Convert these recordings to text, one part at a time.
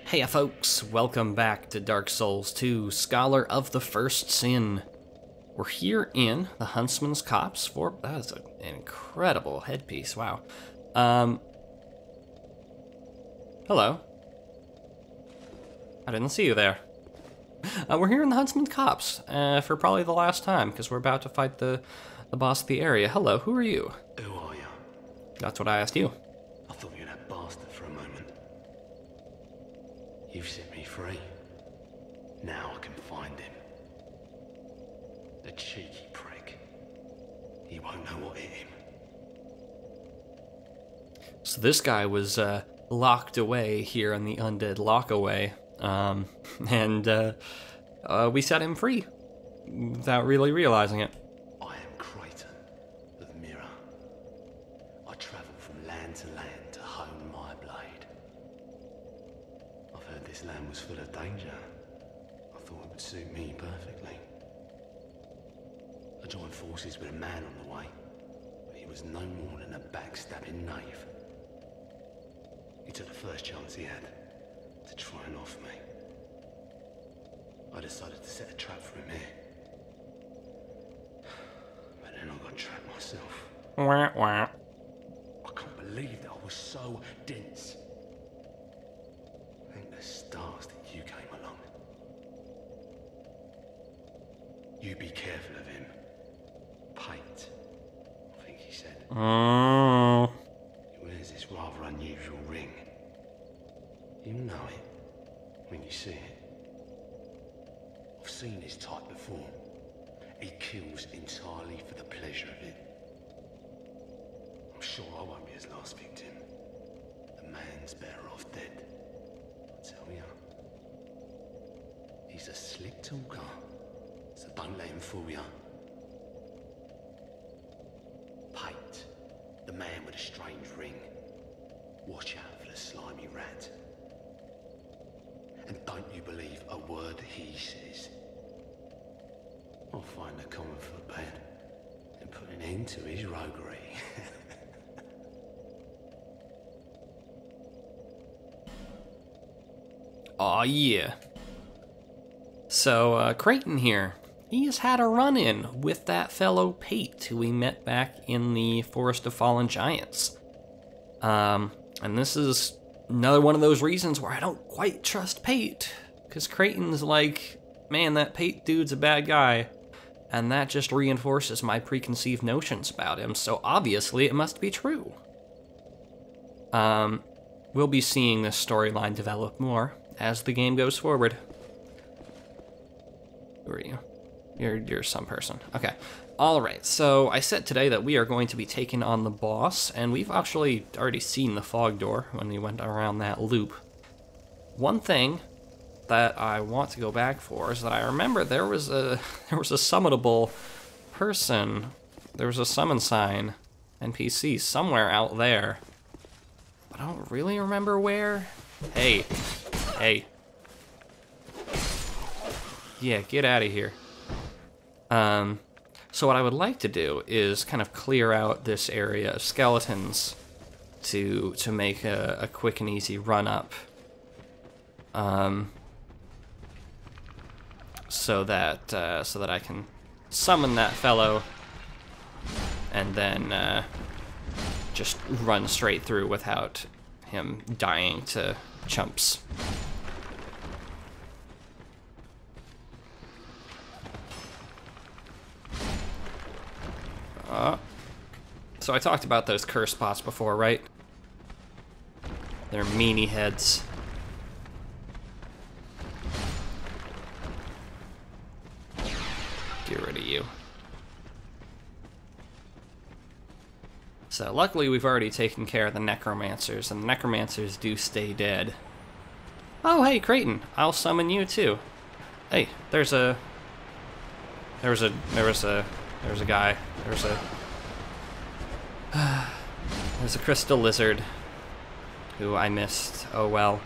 Hey folks, welcome back to Dark Souls 2, Scholar of the First Sin. We're here in the Huntsman's Copse for, that is an incredible headpiece, wow. Hello. I didn't see you there. We're here in the Huntsman's Copse, for probably the last time, because we're about to fight the boss of the area. Hello, who are you? Who are you? That's what I asked you. I thought you were that bastard for a moment. You've set me free. Now I can find him. The cheeky prick. He won't know what hit him. So this guy was locked away here in the Undead Lockaway, and we set him free without really realizing it. I am Creighton of Mirror. I travel from land to land to hone my blade. I've heard this land was full of danger. I thought it would suit me perfectly. I joined forces with a man on the way, but he was no more than a backstabbing knave. He took the first chance he had to try and off me. I decided to set a trap for him here. But then I got trapped myself. Wah, wah. I can't believe that I was so dense. Thank the stars that you came along. You be careful of him. Pate, I think he said. Oh. He wears this rather unusual ring. You'll know it when you see it. I've seen his type before. He kills entirely for the pleasure of it. I'm sure I won't be his last victim. The man's better off dead. I tell ya. He's a slick talker, so don't let him fool ya. Pate, the man with a strange ring. Watch out for the slimy rat. And don't you believe a word he says. I'll find the common footpad and put an end to his roguery. Aw, yeah. So, Creighton here, he has had a run-in with that fellow Pate who we met back in the Forest of Fallen Giants. And this is another one of those reasons where I don't quite trust Pate, because Creighton's like, man, that Pate dude's a bad guy, and that just reinforces my preconceived notions about him, so obviously it must be true. We'll be seeing this storyline develop more as the game goes forward. Who are you? You're some person. Okay. Alright, so I said today that we are going to be taking on the boss, and we've actually already seen the fog door when we went around that loop. One thing that I want to go back for is that I remember there was a summonable person. There was a summon sign NPC somewhere out there. But I don't really remember where. Hey. Hey. Yeah, get out of here. So what I would like to do is kind of clear out this area of skeletons to make a quick and easy run up. So that I can summon that fellow and then just run straight through without him dying to chumps. So I talked about those curse spots before, right? They're meanie heads. Get rid of you. So luckily we've already taken care of the necromancers, and the necromancers do stay dead. Oh hey Creighton, I'll summon you too. Hey, there's a guy. There's a crystal lizard who I missed. Oh well.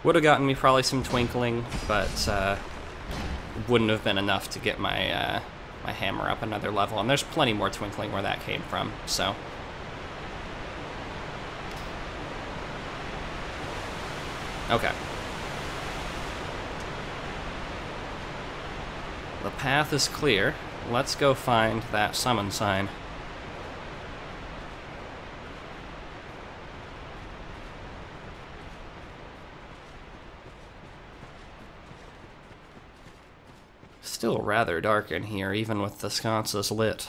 Would have gotten me probably some twinkling, but wouldn't have been enough to get my my hammer up another level. And there's plenty more twinkling where that came from. So Okay. The path is clear. Let's go find that summon sign. Still rather dark in here, even with the sconces lit.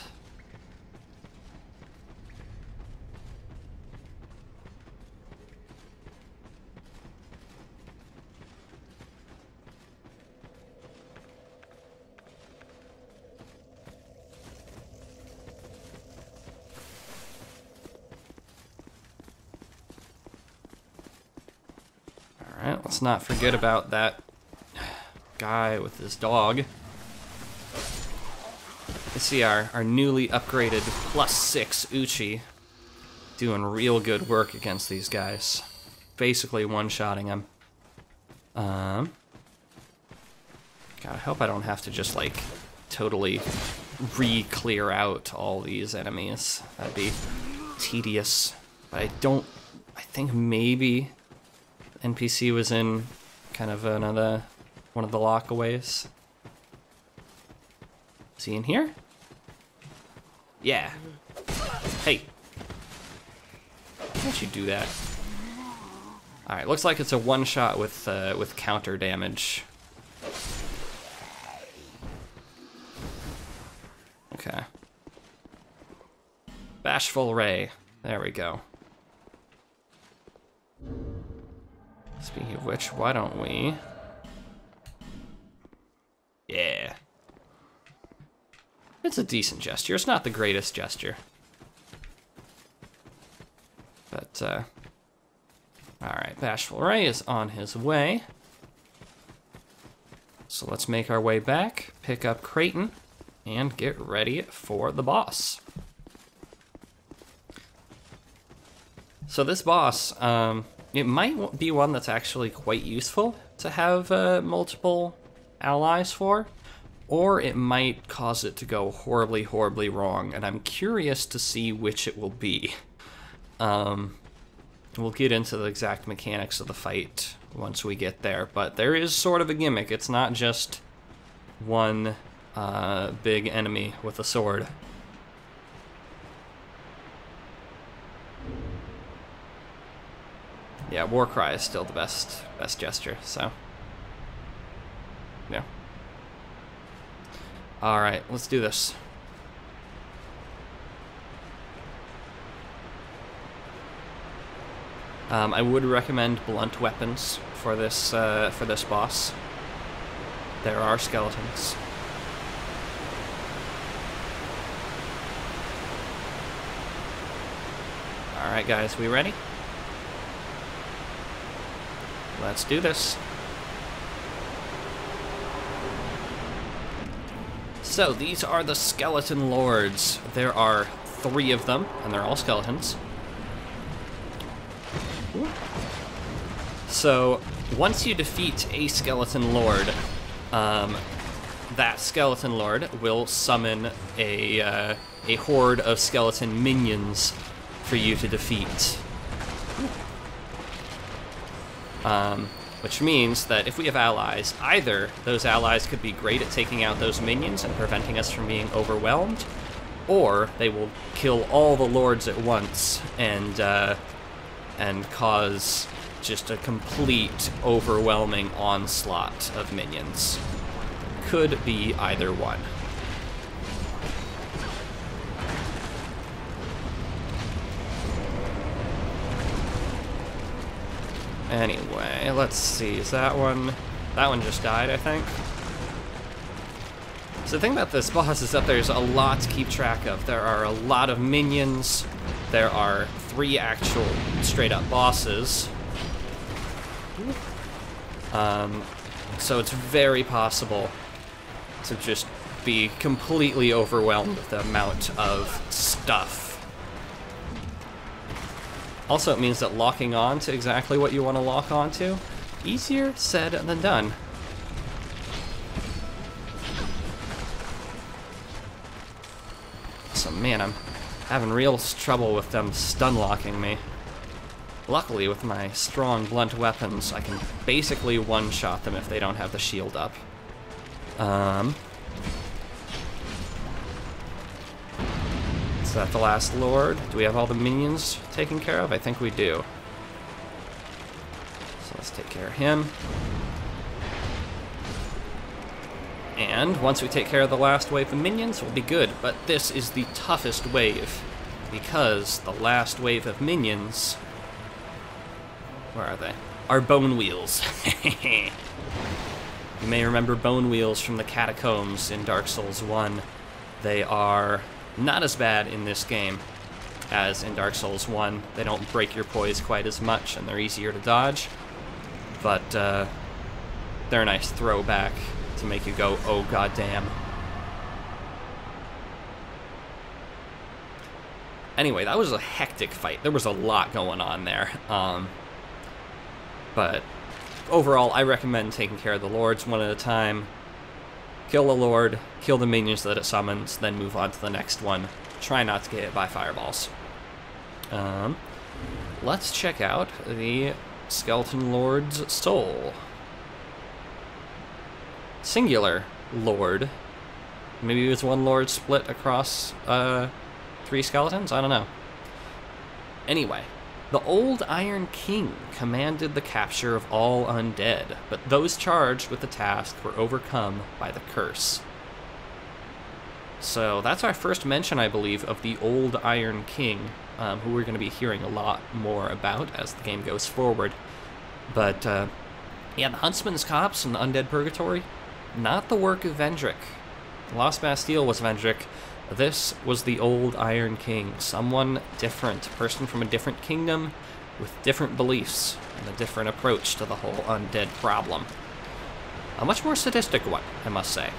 Alright, let's not forget about that guy with his dog. You see our newly upgraded +6 Uchi doing real good work against these guys. Basically one-shotting them. God, I hope I don't have to just, like, totally re-clear out all these enemies. That'd be tedious. But I think maybe NPC was in kind of one of the lockaways. Is he in here? Yeah. Hey. Why don't you do that? Alright, looks like it's a one-shot with counter damage. Okay. Bashful Ray. There we go. Speaking of which, why don't we... Yeah. It's a decent gesture. It's not the greatest gesture. But, alright, Bashful Ray is on his way. So let's make our way back, pick up Creighton, and get ready for the boss. So this boss, it might be one that's actually quite useful to have multiple allies for, or it might cause it to go horribly, horribly wrong, and I'm curious to see which it will be. We'll get into the exact mechanics of the fight once we get there, but there is sort of a gimmick. It's not just one big enemy with a sword. Yeah, Warcry is still the best gesture, so... yeah. Alright, let's do this. I would recommend blunt weapons for this boss. There are skeletons. Alright guys, we ready? Let's do this. So, these are the Skeleton Lords. There are 3 of them, and they're all skeletons. So, once you defeat a Skeleton Lord, that Skeleton Lord will summon a horde of skeleton minions for you to defeat. Which means that if we have allies, either those allies could be great at taking out those minions and preventing us from being overwhelmed, or they will kill all the lords at once and cause just a complete overwhelming onslaught of minions. Could be either one. Anyway, let's see, is that one just died, I think? So the thing about this boss is that there's a lot to keep track of. There are a lot of minions, there are 3 actual straight-up bosses. So it's very possible to just be completely overwhelmed with the amount of stuff. Also, it means that locking on to exactly what you want to lock onto, easier said than done. So man, I'm having real trouble with them stun locking me. Luckily, with my strong blunt weapons, I can basically one-shot them if they don't have the shield up. Is that the last lord? Do we have all the minions taken care of? I think we do. So let's take care of him. And once we take care of the last wave of minions, we'll be good. But this is the toughest wave, because the last wave of minions... Where are they? Are bone wheels. You may remember bone wheels from the catacombs in Dark Souls 1. They are not as bad in this game as in Dark Souls 1. They don't break your poise quite as much, and they're easier to dodge. But they're a nice throwback to make you go, oh goddamn. Anyway, that was a hectic fight. There was a lot going on there. But overall, I recommend taking care of the lords one at a time. Kill the lord, kill the minions that it summons, then move on to the next one. Try not to get hit by fireballs. Let's check out the Skeleton Lord's soul. Singular lord. Maybe it was one lord split across 3 skeletons? I don't know. Anyway, the old Iron King commanded the capture of all undead, but those charged with the task were overcome by the curse. So that's our first mention, I believe, of the old Iron King, who we're going to be hearing a lot more about as the game goes forward. But, yeah, the Huntsman's Copse and the Undead Purgatory, not the work of Vendrick. Lost Bastille was Vendrick. This was the old Iron King, someone different, a person from a different kingdom with different beliefs and a different approach to the whole undead problem. A much more sadistic one, I must say.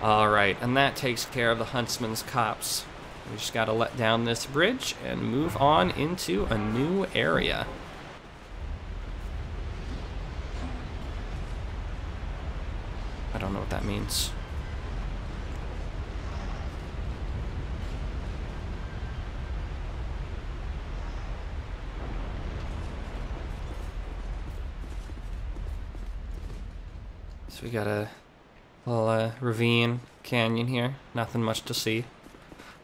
Alright, and that takes care of the Huntsman's Copse. We just gotta let down this bridge and move on into a new area. I don't know what that means. So we got a little ravine, canyon here. Nothing much to see.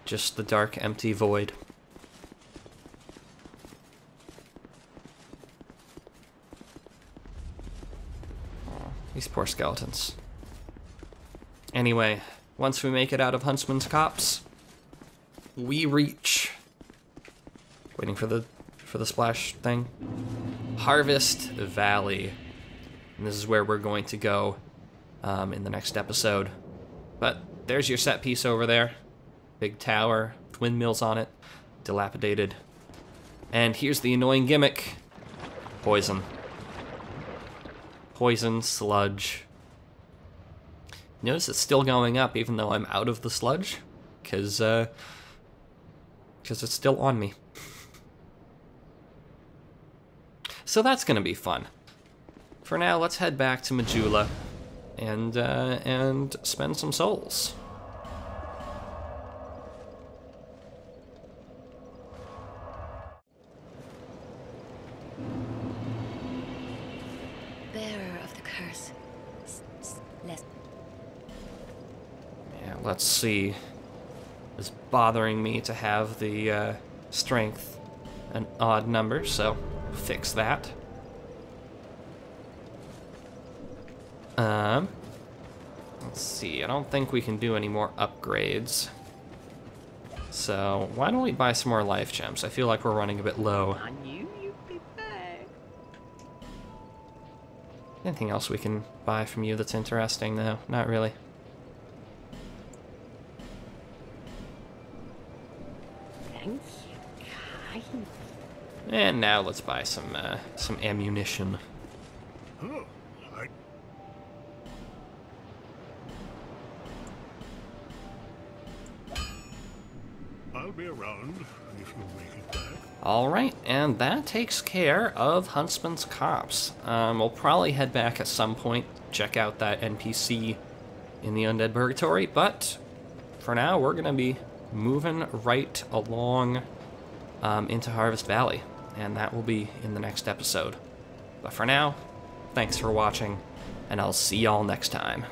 Just the dark, empty void. Oh, these poor skeletons. Anyway, once we make it out of Huntsman's Copse, we reach... Waiting for the splash thing. Harvest Valley. And this is where we're going to go in the next episode. But there's your set piece over there. Big tower, windmills on it, dilapidated. And here's the annoying gimmick. Poison. Poison sludge. Notice it's still going up even though I'm out of the sludge, because it's still on me. So that's gonna be fun. For now, let's head back to Majula and spend some souls. Let's see. It's bothering me to have the strength an odd number, so fix that. Let's see. I don't think we can do any more upgrades. So why don't we buy some more life gems? I feel like we're running a bit low. I knew you'd be back. Anything else we can buy from you that's interesting? No, not really. Thanks, kind. And now let's buy some ammunition. Oh, I'll be around if you make it back. Alright, and that takes care of Huntsman's Copse. We'll probably head back at some point, check out that NPC in the Undead Purgatory, but for now we're going to be moving right along into Harvest Valley, and that will be in the next episode. But for now, thanks for watching, and I'll see y'all next time.